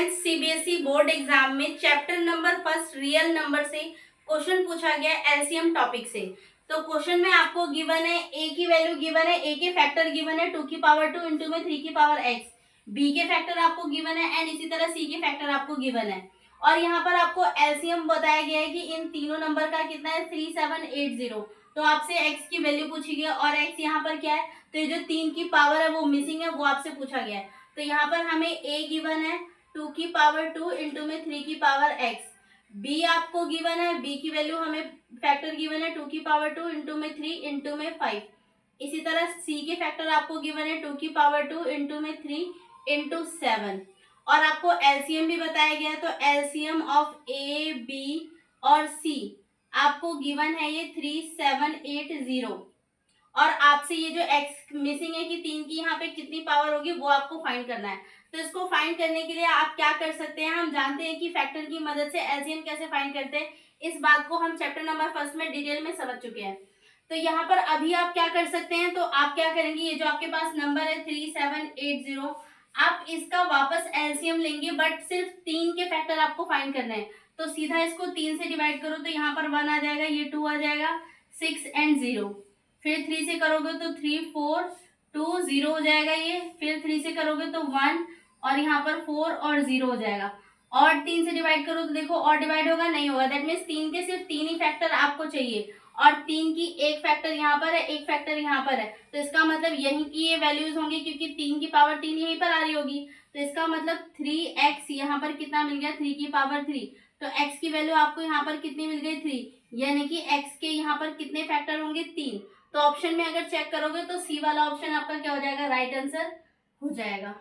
10th CBSE board exam में chapter number first real number से question पूछा गया एलसीएम टॉपिक से। तो क्वेश्चन में आपको गिवन है ए की वैल्यू गिवन है, ए के फैक्टर गिवन है 2 की पावर 2 इंटू में 3 की पावर एक्स, बी के फैक्टर आपको गिवन है एंड इसी तरह सी के फैक्टर आपको गिवन है। और यहाँ पर आपको एलसीएम बताया गया है कि इन तीनों नंबर का कितना है 3780। तो आपसे एक्स की वैल्यू पूछी गई और एक्स यहाँ पर क्या है, तो ये जो 3 की पावर है वो मिसिंग है, वो आपसे पूछा गया है। तो यहाँ पर हमें ए गिवन है 2 की पावर 2 इंटू में 3 की पावर एक्स, बी आपको गिवन है, बी की वैल्यू हमें फैक्टर गिवन है 2 की पावर 2 इंटू में 3 इंटू में 5। इसी तरह सी के फैक्टर आपको गिवन है 2 की पावर 2 इंटू में 3 इंटू 7। और आपको एलसीएम भी बताया गया है, तो एलसीएम ऑफ ए बी और सी आपको गिवन है ये 3780। और आपसे ये जो एक्स मिसिंग है कि 3 की यहाँ पे कितनी पावर होगी वो आपको फाइंड करना है। तो इसको फाइंड करने के लिए आप क्या कर सकते हैं, हम जानते हैं कि फैक्टर की मदद से एलसीएम कैसे फाइंड करते हैं, इस बात को हम चैप्टर नंबर फर्स्ट में डिटेल में समझ चुके हैं। तो यहाँ पर अभी आप क्या कर सकते हैं, तो आप क्या करेंगे, ये जो आपके पास नंबर है 3780, आप इसका वापस एलसीएम लेंगे, बट सिर्फ 3 के फैक्टर आपको फाइंड करना है। तो सीधा इसको 3 से डिवाइड करो तो यहाँ पर 1 आ जाएगा, ये 2 आ जाएगा, 6 एंड 0। फिर 3 से करोगे तो 3 4 2 0 हो जाएगा ये, फिर 3 से करोगे तो 1 और यहाँ पर 4 और 0 हो जाएगा। और 3 से डिवाइड करो तो देखो और डिवाइड होगा नहीं होगा, दैट मीन्स 3 के सिर्फ 3 ही फैक्टर आपको चाहिए और 3 की एक फैक्टर यहाँ पर है, एक फैक्टर यहाँ पर है। तो इसका मतलब यहीं की ये वैल्यूज होंगी क्योंकि 3 की पावर 3 यहीं पर आ रही होगी। तो इसका मतलब 3x यहाँ पर कितना मिल गया, 3 की पावर 3। तो x की वैल्यू आपको यहाँ पर कितनी मिल गई 3, यानी कि x के यहाँ पर कितने फैक्टर होंगे 3। तो ऑप्शन में अगर चेक करोगे तो सी वाला ऑप्शन आपका क्या हो जाएगा, राइट आंसर हो जाएगा।